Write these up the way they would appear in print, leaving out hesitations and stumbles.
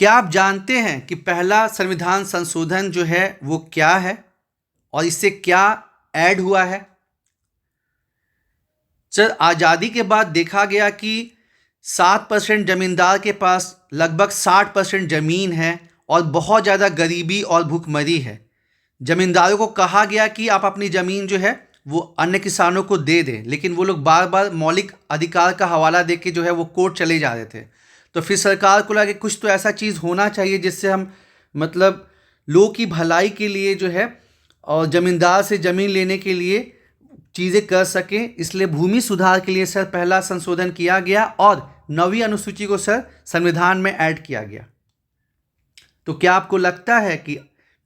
क्या आप जानते हैं कि पहला संविधान संशोधन जो है वो क्या है और इससे क्या ऐड हुआ है? सर, आज़ादी के बाद देखा गया कि 7% जमींदार के पास लगभग 60% ज़मीन है और बहुत ज़्यादा गरीबी और भूखमरी है। जमींदारों को कहा गया कि आप अपनी ज़मीन जो है वो अन्य किसानों को दे दें, लेकिन वो लोग बार बार मौलिक अधिकार का हवाला दे के जो है वो कोर्ट चले जा रहे थे। तो फिर सरकार को लगा कि कुछ तो ऐसा चीज़ होना चाहिए जिससे हम मतलब लोगों की भलाई के लिए जो है और ज़मींदार से ज़मीन लेने के लिए चीज़ें कर सकें। इसलिए भूमि सुधार के लिए सर पहला संशोधन किया गया और 9वीं अनुसूची को सर संविधान में ऐड किया गया। तो क्या आपको लगता है कि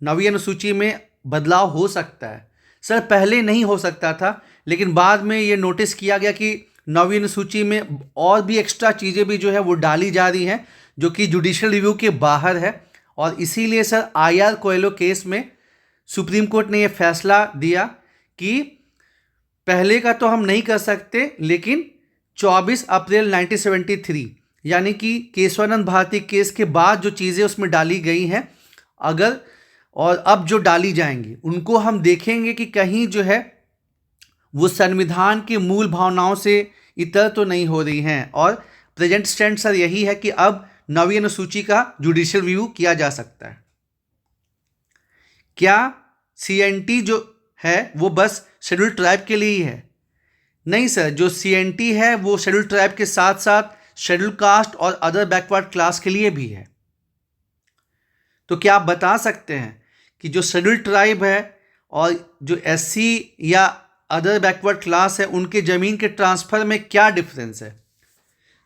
9वीं अनुसूची में बदलाव हो सकता है? सर, पहले नहीं हो सकता था, लेकिन बाद में ये नोटिस किया गया कि 9वीं अनुसूची में और भी एक्स्ट्रा चीज़ें भी जो है वो डाली जा रही हैं जो कि जुडिशियल रिव्यू के बाहर है। और इसीलिए सर आईआर कोएलो केस में सुप्रीम कोर्ट ने ये फैसला दिया कि पहले का तो हम नहीं कर सकते, लेकिन 24 अप्रैल 1973 यानी कि केशवानंद भारती केस के बाद जो चीज़ें उसमें डाली गई हैं अगर और अब जो डाली जाएंगी उनको हम देखेंगे कि कहीं जो है वो संविधान की मूल भावनाओं से इतर तो नहीं हो रही हैं। और प्रेजेंट स्टैंड सर यही है कि अब 9वीं अनुसूची का जुडिशियल रिव्यू किया जा सकता है। क्या सीएनटी जो है वो बस शेड्यूल ट्राइब के लिए ही है? नहीं सर, जो सीएनटी है वो शेड्यूल ट्राइब के साथ साथ शेड्यूल कास्ट और अदर बैकवर्ड क्लास के लिए भी है। तो क्या आप बता सकते हैं कि जो शेड्यूल ट्राइब है और जो एससी या अदर बैकवर्ड क्लास है उनके ज़मीन के ट्रांसफ़र में क्या डिफरेंस है?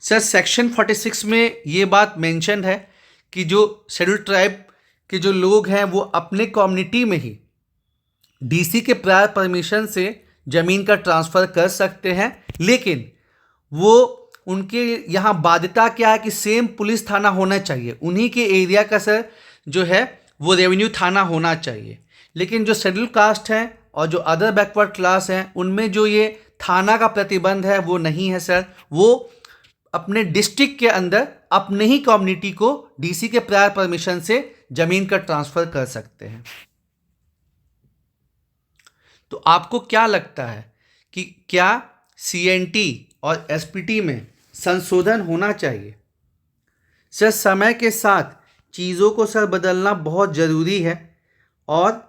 सर, सेक्शन 46 में ये बात मेंशन है कि जो शेड्यूल ट्राइब के जो लोग हैं वो अपने कम्युनिटी में ही डीसी के प्रायर परमिशन से ज़मीन का ट्रांसफ़र कर सकते हैं, लेकिन वो उनके यहाँ बाध्यता क्या है कि सेम पुलिस थाना होना चाहिए, उन्हीं के एरिया का सर जो है वो रेवेन्यू थाना होना चाहिए। लेकिन जो शेड्यूल कास्ट है और जो अदर बैकवर्ड क्लास हैं उनमें जो ये थाना का प्रतिबंध है वो नहीं है सर। वो अपने डिस्ट्रिक्ट के अंदर अपने ही कम्युनिटी को डीसी के प्रायर परमिशन से ज़मीन का ट्रांसफ़र कर सकते हैं। तो आपको क्या लगता है कि क्या सीएनटी और एसपीटी में संशोधन होना चाहिए? सर, समय के साथ चीज़ों को सर बदलना बहुत ज़रूरी है और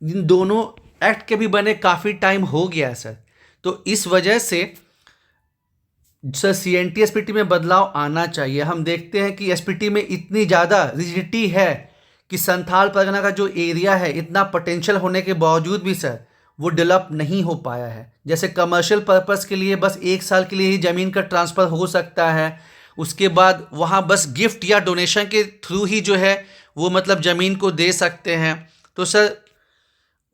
इन दोनों एक्ट के भी बने काफ़ी टाइम हो गया है सर। तो इस वजह से सर सीएनटी एसपीटी में बदलाव आना चाहिए। हम देखते हैं कि एसपीटी में इतनी ज़्यादा रिजिडिटी है कि संथाल परगना का जो एरिया है इतना पोटेंशियल होने के बावजूद भी सर वो डेवलप नहीं हो पाया है। जैसे कमर्शियल पर्पस के लिए बस 1 साल के लिए ही ज़मीन का ट्रांसफ़र हो सकता है, उसके बाद वहाँ बस गिफ्ट या डोनेशन के थ्रू ही जो है वो मतलब ज़मीन को दे सकते हैं। तो सर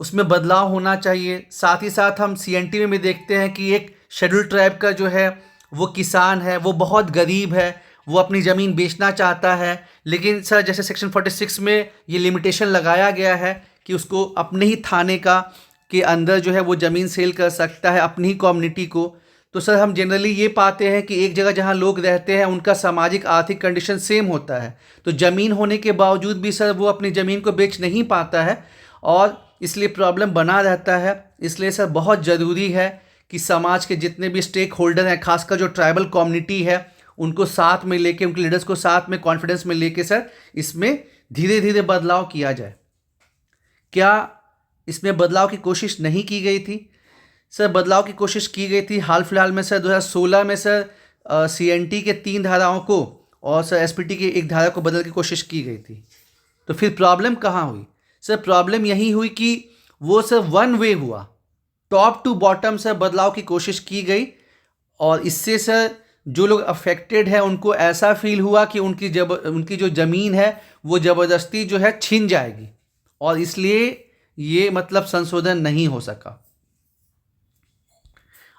उसमें बदलाव होना चाहिए। साथ ही साथ हम सीएनटी में भी देखते हैं कि एक शेड्यूल ट्राइब का जो है वो किसान है, वो बहुत गरीब है, वो अपनी ज़मीन बेचना चाहता है, लेकिन सर जैसे सेक्शन 46 में ये लिमिटेशन लगाया गया है कि उसको अपने ही थाने का के अंदर जो है वो ज़मीन सेल कर सकता है अपनी ही कम्युनिटी को। तो सर हम जनरली ये पाते हैं कि एक जगह जहाँ लोग रहते हैं उनका सामाजिक आर्थिक कंडीशन सेम होता है, तो ज़मीन होने के बावजूद भी सर वो अपनी ज़मीन को बेच नहीं पाता है और इसलिए प्रॉब्लम बना रहता है। इसलिए सर बहुत ज़रूरी है कि समाज के जितने भी स्टेक होल्डर हैं, खासकर जो ट्राइबल कम्युनिटी है, उनको साथ में लेके, उनके लीडर्स को साथ में कॉन्फिडेंस में लेके सर इसमें धीरे धीरे बदलाव किया जाए। क्या इसमें बदलाव की कोशिश नहीं की गई थी? सर बदलाव की कोशिश की गई थी। हाल फिलहाल में सर 2016 में सर सीएनटी के 3 धाराओं को और सर एसपीटी की 1 धारा को बदलने की कोशिश की गई थी। तो फिर प्रॉब्लम कहाँ हुई? सर प्रॉब्लम यही हुई कि वो सर वन वे हुआ, टॉप टू बॉटम सर बदलाव की कोशिश की गई और इससे सर जो लोग अफेक्टेड हैं उनको ऐसा फील हुआ कि उनकी जो ज़मीन है वो ज़बरदस्ती जो है छीन जाएगी और इसलिए ये मतलब संशोधन नहीं हो सका।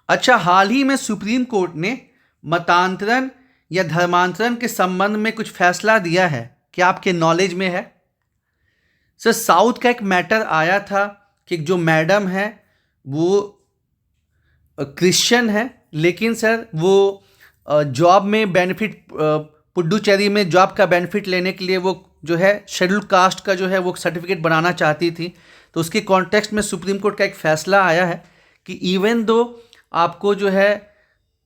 अच्छा, हाल ही में सुप्रीम कोर्ट ने मतांतरण या धर्मांतरण के संबंध में कुछ फैसला दिया है, क्या आपके नॉलेज में है? सर साउथ का एक मैटर आया था कि जो मैडम है वो क्रिश्चियन है, लेकिन सर वो जॉब में बेनिफिट पुडुचेरी में जॉब का बेनिफिट लेने के लिए वो जो है शेड्यूल कास्ट का जो है वो सर्टिफिकेट बनाना चाहती थी। तो उसके कॉन्टेक्स्ट में सुप्रीम कोर्ट का एक फैसला आया है कि इवन दो आपको जो है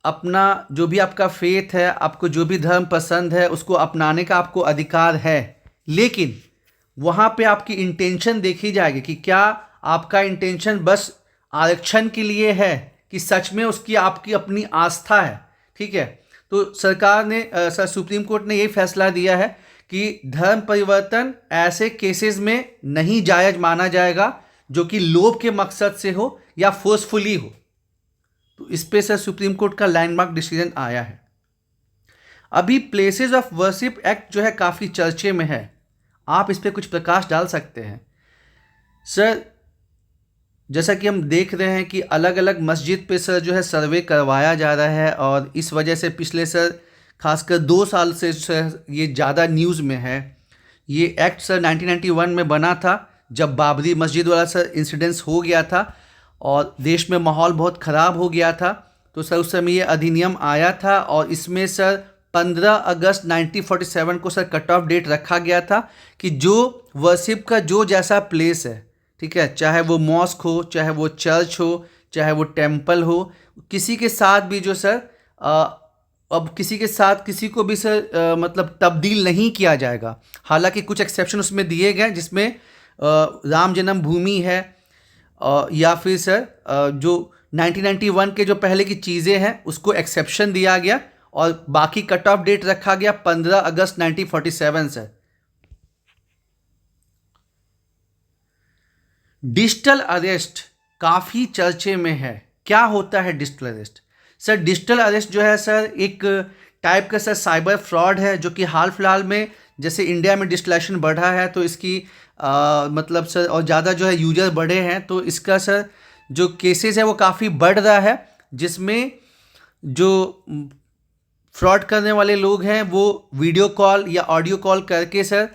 अपना जो भी आपका फेथ है, आपको जो भी धर्म पसंद है, उसको अपनाने का आपको अधिकार है, लेकिन वहाँ पे आपकी इंटेंशन देखी जाएगी कि क्या आपका इंटेंशन बस आरक्षण के लिए है कि सच में उसकी आपकी अपनी आस्था है। ठीक है, तो सरकार ने सुप्रीम कोर्ट ने ये फैसला दिया है कि धर्म परिवर्तन ऐसे केसेस में नहीं जायज माना जाएगा जो कि लोभ के मकसद से हो या फोर्सफुली हो। तो इस पे सर सुप्रीम कोर्ट का लैंडमार्क डिसीजन आया है। अभी प्लेसेस ऑफ वर्शिप एक्ट जो है काफ़ी चर्चे में है, आप इस पे कुछ प्रकाश डाल सकते हैं सर? जैसा कि हम देख रहे हैं कि अलग अलग मस्जिद पे सर जो है सर्वे करवाया जा रहा है और इस वजह से पिछले सर खासकर 2 साल से सर ये ज़्यादा न्यूज़ में है। ये एक्ट सर 1991 में बना था जब बाबरी मस्जिद वाला सर इंसिडेंस हो गया था और देश में माहौल बहुत ख़राब हो गया था। तो सर उस समय ये अधिनियम आया था और इसमें सर 15 अगस्त 1947 को सर कट ऑफ डेट रखा गया था कि जो वर्शिप का जो जैसा प्लेस है, ठीक है, चाहे वो मॉस्क हो, चाहे वो चर्च हो, चाहे वो टेम्पल हो, किसी के साथ भी जो सर अब किसी के साथ किसी को भी सर मतलब तब्दील नहीं किया जाएगा। हालांकि कुछ एक्सेप्शन उसमें दिए गए जिसमें राम जन्मभूमि है या फिर सर जो 1991 के जो पहले की चीज़ें हैं उसको एक्सेप्शन दिया गया और बाकी कट ऑफ डेट रखा गया 15 अगस्त 1947 से। डिजिटल अरेस्ट काफ़ी चर्चे में है। क्या होता है digital arrest? Sir digital arrest जो है सर एक टाइप का सर साइबर फ्रॉड है जो कि हाल फिलहाल में जैसे इंडिया में डिजिटलाइजेशन बढ़ा है तो इसकी मतलब सर और ज़्यादा जो है यूजर बढ़े हैं तो इसका सर जो केसेस है वो काफ़ी बढ़ रहा है, जिसमें जो फ्रॉड करने वाले लोग हैं वो वीडियो कॉल या ऑडियो कॉल करके सर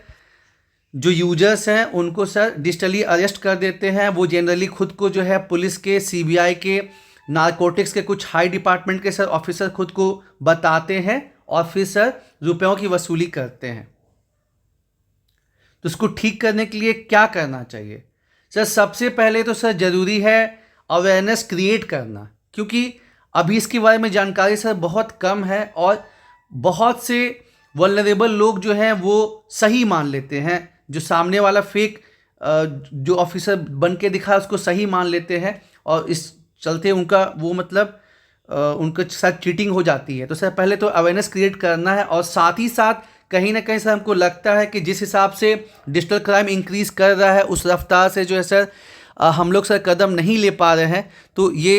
जो यूजर्स हैं उनको सर डिजिटली अरेस्ट कर देते हैं। वो जनरली खुद को जो है पुलिस के, सीबीआई के, नारकोटिक्स के कुछ हाई डिपार्टमेंट के सर ऑफिसर खुद को बताते हैं और फिर सर रुपयों की वसूली करते हैं। तो इसको ठीक करने के लिए क्या करना चाहिए सर? सबसे पहले तो सर ज़रूरी है अवेयरनेस क्रिएट करना, क्योंकि अभी इसके बारे में जानकारी सर बहुत कम है और बहुत से वल्नरेबल लोग जो हैं वो सही मान लेते हैं, जो सामने वाला फेक जो ऑफिसर बन के दिखा उसको सही मान लेते हैं और इस चलते उनका वो मतलब उनके साथ चीटिंग हो जाती है। तो सर पहले तो अवेयरनेस क्रिएट करना है और साथ ही साथ कहीं ना कहीं सर हमको लगता है कि जिस हिसाब से डिजिटल क्राइम इंक्रीज़ कर रहा है उस रफ्तार से जो है सर हम लोग सर कदम नहीं ले पा रहे हैं। तो ये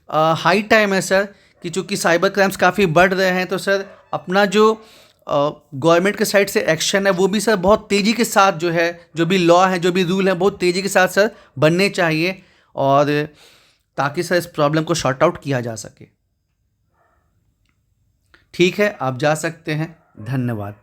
हाई टाइम है सर कि चूँकि साइबर क्राइम्स काफ़ी बढ़ रहे हैं तो सर अपना जो गवर्नमेंट के साइड से एक्शन है वो भी सर बहुत तेज़ी के साथ जो है, जो भी लॉ है, जो भी रूल है, बहुत तेज़ी के साथ सर बनने चाहिए और ताकि सर इस प्रॉब्लम को शॉर्ट आउट किया जा सके। ठीक है, आप जा सकते हैं। धन्यवाद।